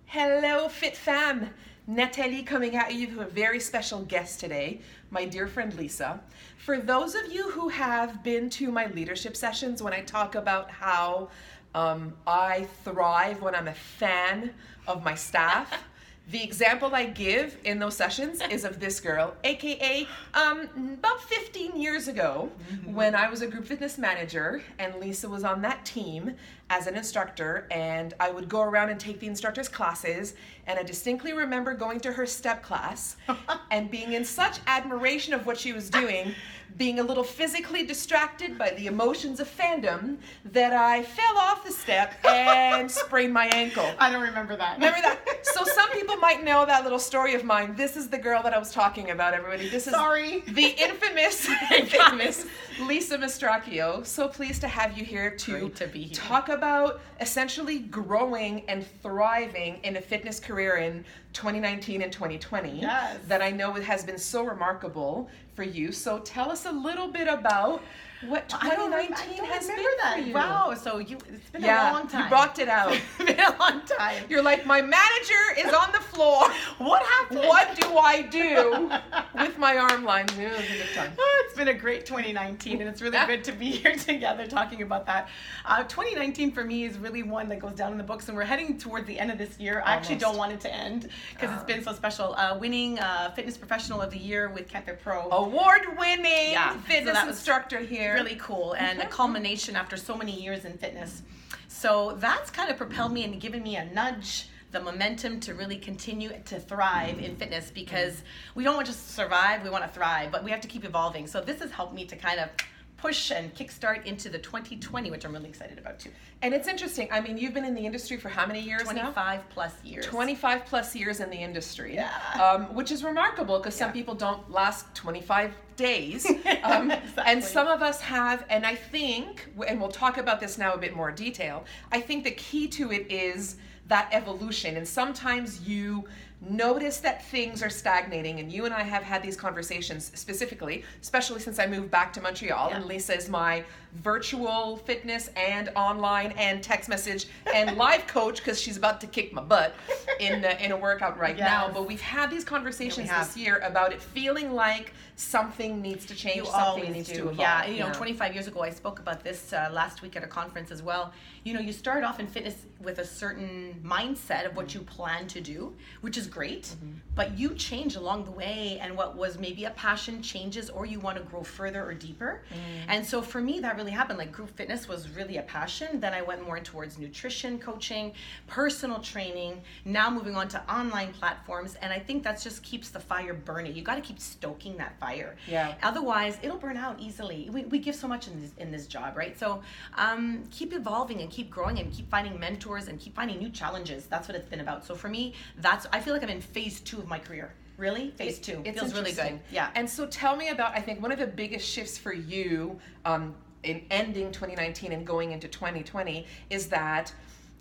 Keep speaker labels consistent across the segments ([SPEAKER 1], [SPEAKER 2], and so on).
[SPEAKER 1] Hello, Fit Fam. Nathalie coming at you with a very special guest today, my dear friend Lisa. For those of you who have been to my leadership sessions when I talk about how I thrive when I'm a fan of my staff, the example I give in those sessions is of this girl, aka about 15 years ago when I was a group fitness manager and Lisa was on that team as an instructor, and I would go around and take the instructor's classes, and I distinctly remember going to her step class and being in such admiration of what she was doing, being a little physically distracted by the emotions of fandom, that I fell off the step and sprained my ankle.
[SPEAKER 2] I don't remember that.
[SPEAKER 1] Remember that? So some people might know that little story of mine. This is the girl that I was talking about, everybody. This is the infamous Lisa Mastracchio. So pleased to have you here to
[SPEAKER 2] be here.
[SPEAKER 1] Talk about essentially growing and thriving in a fitness career in 2019 and 2020.
[SPEAKER 2] Yes.
[SPEAKER 1] That I know has been so remarkable for you. So tell us a little bit about what 2019 has been for you.
[SPEAKER 2] Wow, so it's been a long time.
[SPEAKER 1] You rocked it out.
[SPEAKER 2] It's been a long time.
[SPEAKER 1] You're like, my manager is on the floor.
[SPEAKER 2] What happened?
[SPEAKER 1] What do I do with my arm lines? It was a good time.
[SPEAKER 2] Oh, it's been a great 2019, and it's really good to be here together talking about that. 2019 for me is really one that goes down in the books, and we're heading towards the end of this year. I actually don't want it to end because it's been so special. Winning Fitness Professional of the Year with Campus Pro.
[SPEAKER 1] Award-winning fitness instructor here.
[SPEAKER 2] Really cool, and a culmination after so many years in fitness. So that's kind of propelled me and given me a nudge, the momentum to really continue to thrive in fitness, because we don't want to just survive, we want to thrive, but we have to keep evolving. So this has helped me to kind of push and kickstart into the 2020, which I'm really excited about too.
[SPEAKER 1] And it's interesting. I mean, you've been in the industry for how many years
[SPEAKER 2] 25 plus years.
[SPEAKER 1] 25 plus years in the industry.
[SPEAKER 2] Yeah.
[SPEAKER 1] Which is remarkable because some people don't last 25 days.
[SPEAKER 2] Exactly.
[SPEAKER 1] And some of us have, and I think, and we'll talk about this now a bit more detail, I think the key to it is that evolution. And sometimes you notice that things are stagnating, and you and I have had these conversations specifically, especially since I moved back to Montreal, and Lisa is my virtual fitness and online and text message and live coach because she's about to kick my butt in a workout right now. But we've had these conversations this year about it feeling like something needs to change, something needs to evolve.
[SPEAKER 2] Yeah, you know, 25 years ago, I spoke about this last week at a conference as well. You know, you start off in fitness with a certain mindset of what you plan to do, which is great, but you change along the way, and what was maybe a passion changes, or you want to grow further or deeper. And so for me, that really happened. Like, group fitness was really a passion. Then I went more towards nutrition coaching, personal training, now moving on to online platforms. And I think that just keeps the fire burning. You got to keep stoking that fire.
[SPEAKER 1] Yeah.
[SPEAKER 2] Otherwise, it'll burn out easily. We give so much in this job, right? So keep evolving and keep growing and keep finding mentors and keep finding new challenges. That's what it's been about. So for me, I feel like I'm in phase 2 of my career. Really? Phase 2. It feels really good. Yeah.
[SPEAKER 1] And so tell me about, I think one of the biggest shifts for you in ending 2019 and going into 2020 is that,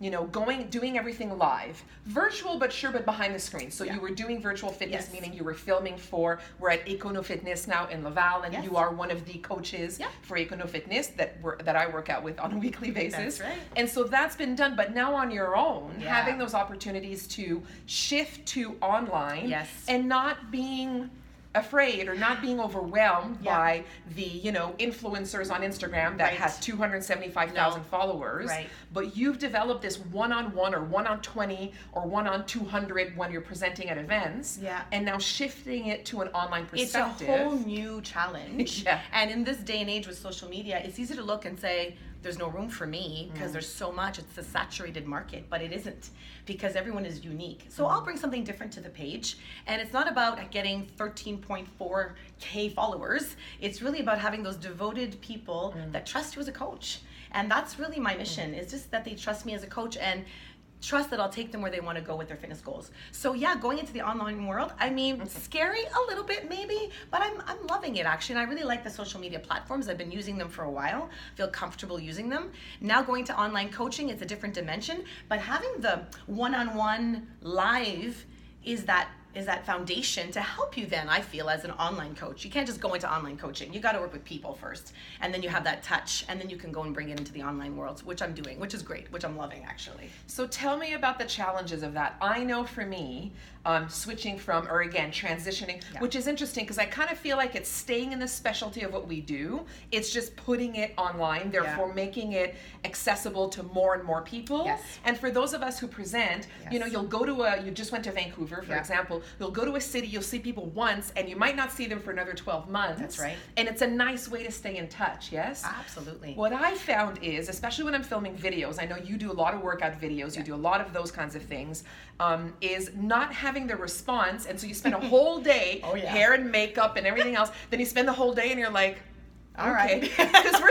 [SPEAKER 1] you know, doing everything live, virtual, but behind the screen. So you were doing virtual fitness, meaning you were filming we're at Econo Fitness now in Laval, and you are one of the coaches for Econo Fitness that I work out with on a weekly basis.
[SPEAKER 2] That's right.
[SPEAKER 1] And so that's been done, but now on your own, having those opportunities to shift to online and not being afraid or not being overwhelmed by the, you know, influencers on Instagram that has 275,000 followers.
[SPEAKER 2] Right.
[SPEAKER 1] But you've developed this one-on-1 or 1-on-20 or 1-on-200 when you're presenting at events. Yeah. And now shifting it to an online perspective.
[SPEAKER 2] It's a whole new challenge. And in this day and age with social media, it's easy to look and say, there's no room for me because there's so much. It's a saturated market, but it isn't, because everyone is unique. So I'll bring something different to the page, and it's not about getting 13.4K followers. It's really about having those devoted people that trust you as a coach. And that's really my mission, is just that they trust me as a coach and trust that I'll take them where they want to go with their fitness goals. So yeah, going into the online world, I mean, scary a little bit maybe, but I'm loving it actually. And I really like the social media platforms. I've been using them for a while, feel comfortable using them. Now going to online coaching, it's a different dimension, but having the one-on-one live is that is that foundation to help you then, I feel, as an online coach. You can't just go into online coaching. You got to work with people first, and then you have that touch, and then you can go and bring it into the online world, which I'm doing, which is great, which I'm loving, actually.
[SPEAKER 1] So tell me about the challenges of that. I know for me, switching from, or again, transitioning, which is interesting because I kind of feel like it's staying in the specialty of what we do. It's just putting it online, therefore making it accessible to more and more people.
[SPEAKER 2] Yes.
[SPEAKER 1] And for those of us who present, you know, you'll go to you just went to Vancouver, for example, you'll go to a city, you'll see people once, and you might not see them for another 12 months.
[SPEAKER 2] That's right.
[SPEAKER 1] And it's a nice way to stay in touch, yes?
[SPEAKER 2] Absolutely.
[SPEAKER 1] What I found is, especially when I'm filming videos, I know you do a lot of workout videos, you do a lot of those kinds of things, is not having the response, and so you spend a whole day, hair and makeup and everything else, then you spend the whole day and you're like, all right, because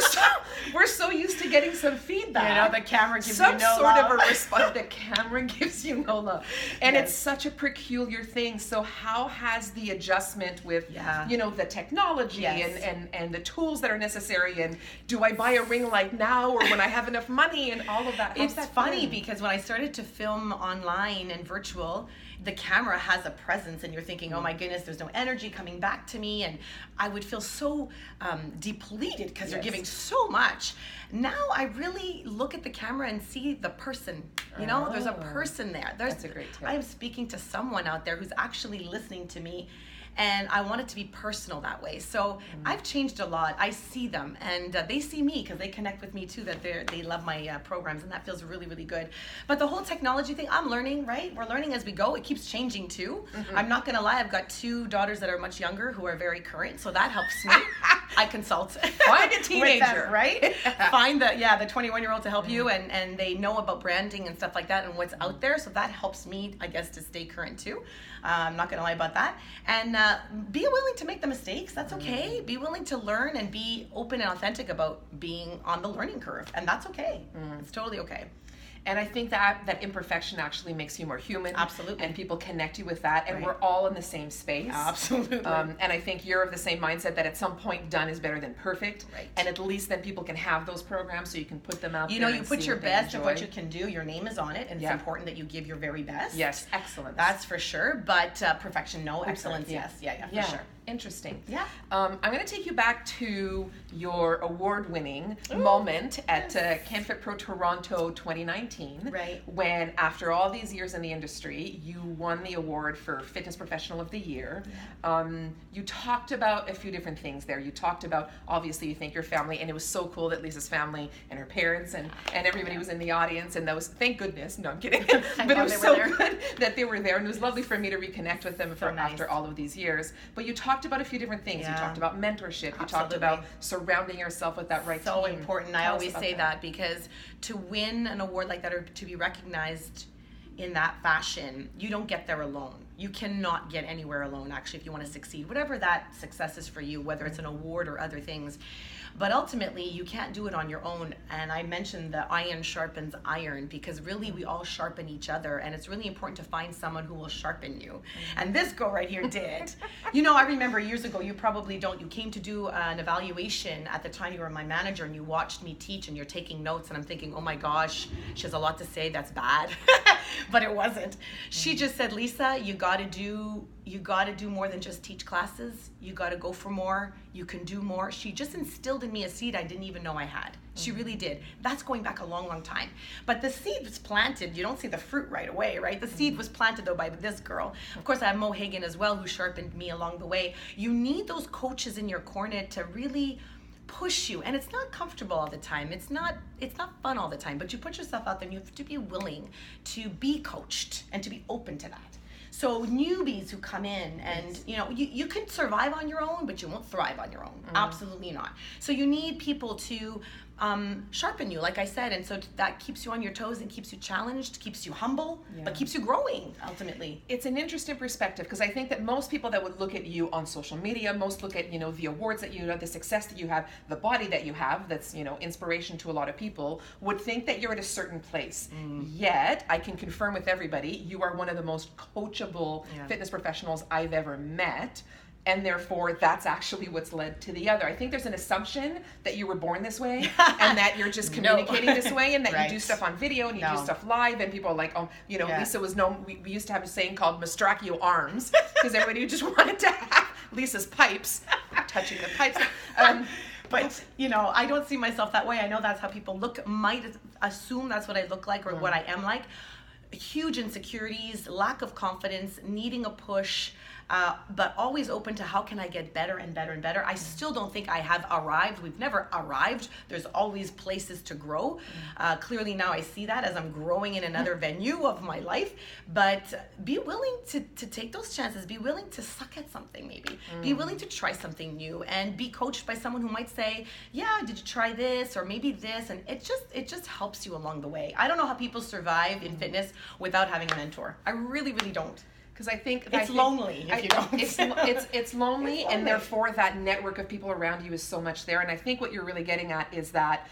[SPEAKER 1] we're so used to getting some feedback.
[SPEAKER 2] You know, the camera gives
[SPEAKER 1] some
[SPEAKER 2] you no
[SPEAKER 1] sort
[SPEAKER 2] love.
[SPEAKER 1] of a response. The camera gives you no love, and it's such a peculiar thing. So how has the adjustment with you know, the technology and the tools that are necessary, and do I buy a ring light now or when I have enough money and all of that?
[SPEAKER 2] It's funny because when I started to film online and virtual, the camera has a presence, and you're thinking, oh my goodness, there's no energy coming back to me, and I would feel so depleted because you're giving so much. Now I really look at the camera and see the person. You know, there's a person there.
[SPEAKER 1] That's a great tip.
[SPEAKER 2] I am speaking to someone out there who's actually listening to me, and I want it to be personal that way. So I've changed a lot. I see them, and they see me because they connect with me too, that they love my programs, and that feels really, really good. But the whole technology thing, I'm learning, right? We're learning as we go. It keeps changing too. I'm not gonna lie, I've got 2 daughters that are much younger who are very current, so that helps me. I consult.
[SPEAKER 1] Find a teenager.
[SPEAKER 2] Them, right? Find the 21-year-old to help you, and they know about branding and stuff like that and what's out there, so that helps me, I guess, to stay current too. I'm not gonna lie about that. And be willing to make the mistakes. That's okay. Be willing to learn and be open and authentic about being on the learning curve, and that's okay. It's totally okay.
[SPEAKER 1] And I think that imperfection actually makes you more human.
[SPEAKER 2] Absolutely.
[SPEAKER 1] And people connect you with that, and we're all in the same space.
[SPEAKER 2] Absolutely.
[SPEAKER 1] And I think you're of the same mindset that at some point done is better than perfect.
[SPEAKER 2] Right.
[SPEAKER 1] And at least then people can have those programs so you can put them out there.
[SPEAKER 2] You know, you put your best of what you can do. Your name is on it, and it's important that you give your very best.
[SPEAKER 1] Yes, excellent.
[SPEAKER 2] That's for sure. But perfection, no. Excellence, yes. Yeah, for sure.
[SPEAKER 1] Interesting.
[SPEAKER 2] Yeah.
[SPEAKER 1] I'm going to take you back to your award-winning moment at CanFit Pro Toronto 2019.
[SPEAKER 2] Right.
[SPEAKER 1] When, after all these years in the industry, you won the award for Fitness Professional of the Year. You talked about a few different things there. You talked about, obviously, you thank your family, and it was so cool that Lisa's family and her parents and everybody was in the audience, and that was, thank goodness, no, I'm kidding, but it was so good that they were there, and it was lovely for me to reconnect with them after all of these years. But you talked about a few different things. You talked about mentorship. You talked about surrounding yourself with that right team.
[SPEAKER 2] So important. I always say that because to win an award like that, or to be recognized in that fashion, you don't get there alone. You cannot get anywhere alone, actually, if you want to succeed, whatever that success is for you, whether it's an award or other things. But ultimately, you can't do it on your own. And I mentioned the iron sharpens iron, because really we all sharpen each other, and it's really important to find someone who will sharpen you. And this girl right here did. You know, I remember years ago, you probably don't, you came to do an evaluation at the time you were my manager, and you watched me teach, and you're taking notes, and I'm thinking, oh my gosh, she has a lot to say, that's bad. But it wasn't. She just said, Lisa, you gotta do more than just teach classes. You gotta go for more. You can do more. She just instilled in me a seed I didn't even know I had. She really did. That's going back a long, long time. But the seed was planted. You don't see the fruit right away, right? The seed was planted, though, by this girl. Of course, I have Mo Hagan as well, who sharpened me along the way. You need those coaches in your corner to really push you, and it's not comfortable all the time. It's not fun all the time, but you put yourself out there, and you have to be willing to be coached and to be open to that. So newbies who come in, and you know, you can survive on your own, but you won't thrive on your own. Absolutely not. So you need people to sharpen you, like I said, and so that keeps you on your toes and keeps you challenged, keeps you humble, but keeps you growing ultimately.
[SPEAKER 1] It's an interesting perspective, because I think that most people that would look at you on social media, most look at, you know, the awards that you have, the success that you have, the body that you have, that's, you know, inspiration to a lot of people, would think that you're at a certain place. Yet, I can confirm with everybody, you are one of the most coachable fitness professionals I've ever met. and therefore that's actually what's led to the other. I think there's an assumption that you were born this way and that you're just communicating this way, and that
[SPEAKER 2] Right.
[SPEAKER 1] you do stuff on video and you do stuff live, and people are like, oh, you know, Lisa was known, we used to have a saying called Mastracchio arms, because everybody just wanted to have Lisa's pipes, touching the pipes.
[SPEAKER 2] But, you know, I don't see myself that way. I know that's how people might assume that's what I look like or what I am like. Huge insecurities, lack of confidence, needing a push, but always open to how can I get better and better and better. I still don't think I have arrived. We've never arrived. There's always places to grow. Clearly now I see that as I'm growing in another venue of my life. But be willing to take those chances. Be willing to suck at something maybe. Be willing to try something new and be coached by someone who might say, yeah, did you try this or maybe this? And it just helps you along the way. I don't know how people survive in fitness without having a mentor. I really, really don't.
[SPEAKER 1] Because I think
[SPEAKER 2] it's lonely if you don't.
[SPEAKER 1] It's lonely, and therefore that network of people around you is so much there. And I think what you're really getting at is that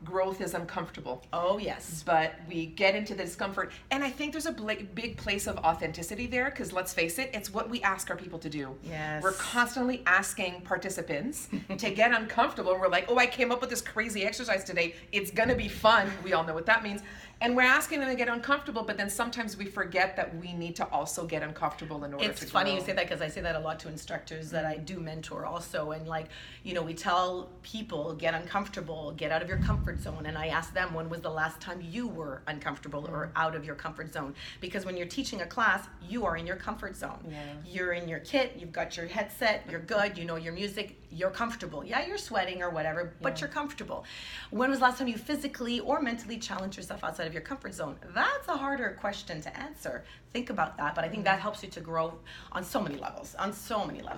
[SPEAKER 1] growth is uncomfortable.
[SPEAKER 2] Oh yes.
[SPEAKER 1] But we get into the discomfort, and I think there's a big place of authenticity there. Because let's face it, it's what we ask our people to do.
[SPEAKER 2] Yes.
[SPEAKER 1] We're constantly asking participants to get uncomfortable. We're like, oh, I came up with this crazy exercise today. It's gonna be fun. We all know what that means. And we're asking them to get uncomfortable, but then sometimes we forget that we need to also get uncomfortable in order to grow.
[SPEAKER 2] It's funny you say that, because I say that a lot to instructors that I do mentor also. And like, you know, we tell people, get uncomfortable, get out of your comfort zone. And I ask them, when was the last time you were uncomfortable or out of your comfort zone? Because when you're teaching a class, you are in your comfort zone. Yeah. You're in your kit, you've got your headset, you're good, you know your music, you're comfortable. Yeah, you're sweating or whatever, but you're comfortable. When was the last time you physically or mentally challenged yourself outside of your comfort zone? That's a harder question to answer. Think about that, but I think that helps you to grow on so many levels,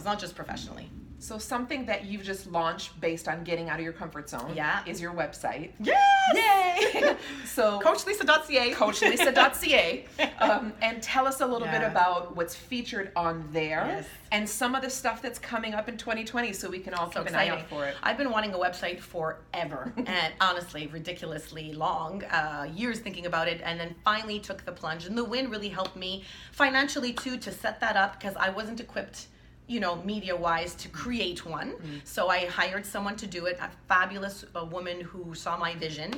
[SPEAKER 2] not just professionally.
[SPEAKER 1] So something that you've just launched based on getting out of your comfort zone is your website.
[SPEAKER 2] Yes!
[SPEAKER 1] Yay! So
[SPEAKER 2] CoachLisa.ca.
[SPEAKER 1] CoachLisa.ca. And tell us a little bit about what's featured on there and some of the stuff that's coming up in 2020, so we can all keep an eye out for it.
[SPEAKER 2] I've been wanting a website forever, and honestly, ridiculously long, years thinking about it, and then finally took the plunge. And the win really helped me financially too to set that up, because I wasn't equipped, you know, media-wise to create one. So I hired someone to do it, a fabulous woman who saw my vision.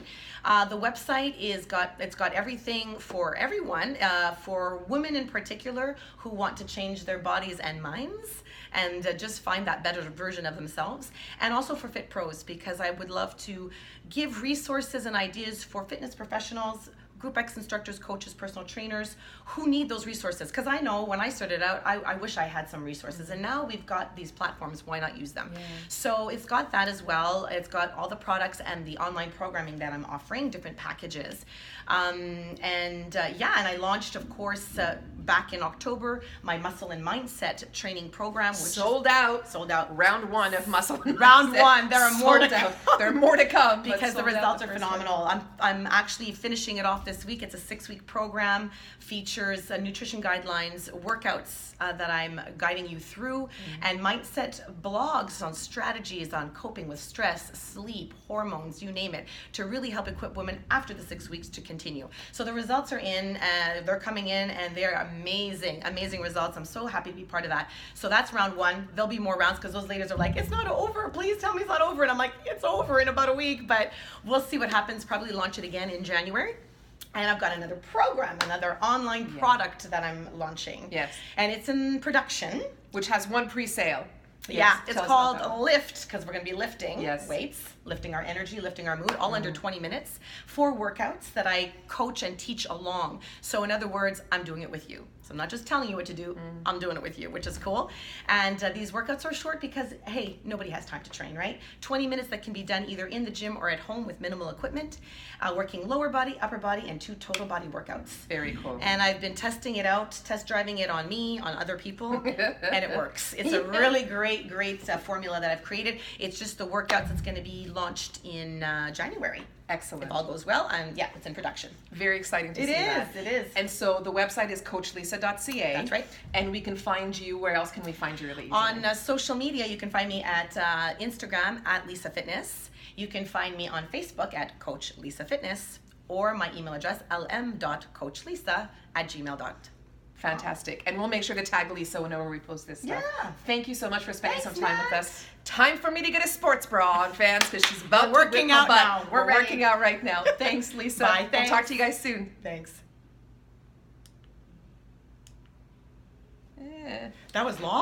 [SPEAKER 2] The website it's got everything for everyone, for women in particular who want to change their bodies and minds and just find that better version of themselves. And also for Fit Pros, because I would love to give resources and ideas for fitness professionals, Group X instructors, coaches, personal trainers who need those resources. Because I know when I started out, I wish I had some resources. And now we've got these platforms, why not use them? Yeah. So it's got that as well. It's got all the products and the online programming that I'm offering, different packages. And I launched, of course, back in October, my Muscle and Mindset training program. Which
[SPEAKER 1] sold out. Round one of Muscle and Mindset.
[SPEAKER 2] Round one. There are more to come.
[SPEAKER 1] There are more to come.
[SPEAKER 2] Because the results are phenomenal. I'm actually finishing it off this week. It's a 6-week program, features nutrition guidelines, workouts that I'm guiding you through, and mindset blogs on strategies on coping with stress, sleep, hormones, you name it, to really help equip women after the 6 weeks to continue. So the results are in, they're coming in, and they're amazing results. I'm so happy to be part of that. So that's round one. There'll be more rounds, because those ladies are like, it's not over, please tell me it's not over. And I'm like, it's over in about a week, but we'll see what happens. Probably launch it again in January. And I've got another program, another online product that I'm launching. Yes. And it's in production.
[SPEAKER 1] Which has one pre-sale.
[SPEAKER 2] Yeah, it's called Lift, because we're going to be lifting weights, lifting our energy, lifting our mood, all under 20 minutes, 4 workouts that I coach and teach along. So in other words, I'm doing it with you. So I'm not just telling you what to do, I'm doing it with you, which is cool. And these workouts are short because, hey, nobody has time to train, right? 20 minutes that can be done either in the gym or at home with minimal equipment, working lower body, upper body, and 2 total body workouts.
[SPEAKER 1] Very cool.
[SPEAKER 2] And I've been testing it out, test driving it on me, on other people, and it works. It's a really great formula that I've created. It's just the workouts that's going to be launched in January.
[SPEAKER 1] Excellent.
[SPEAKER 2] If all goes well, and it's in production.
[SPEAKER 1] Very exciting to see that.
[SPEAKER 2] It is.
[SPEAKER 1] And so the website is CoachLisa.ca.
[SPEAKER 2] That's right.
[SPEAKER 1] And we can find you, where else can we find you really easily?
[SPEAKER 2] On social media, you can find me at Instagram at Lisa Fitness. You can find me on Facebook at Coach Lisa Fitness, or my email address, lm.coachlisa@gmail.com.
[SPEAKER 1] Fantastic. And we'll make sure to tag Lisa whenever we post this stuff.
[SPEAKER 2] Yeah.
[SPEAKER 1] Thank you so much for spending
[SPEAKER 2] Thanks,
[SPEAKER 1] some time
[SPEAKER 2] Nat.
[SPEAKER 1] with us. Time for me to get a sports bra on, fans, because she's about to
[SPEAKER 2] working
[SPEAKER 1] whip my
[SPEAKER 2] out
[SPEAKER 1] butt.
[SPEAKER 2] now.
[SPEAKER 1] We're
[SPEAKER 2] We're
[SPEAKER 1] working out right now. Thanks, Lisa.
[SPEAKER 2] Bye,
[SPEAKER 1] We'll
[SPEAKER 2] thanks.
[SPEAKER 1] talk to you guys soon.
[SPEAKER 2] Thanks.
[SPEAKER 1] Yeah.
[SPEAKER 2] That was long.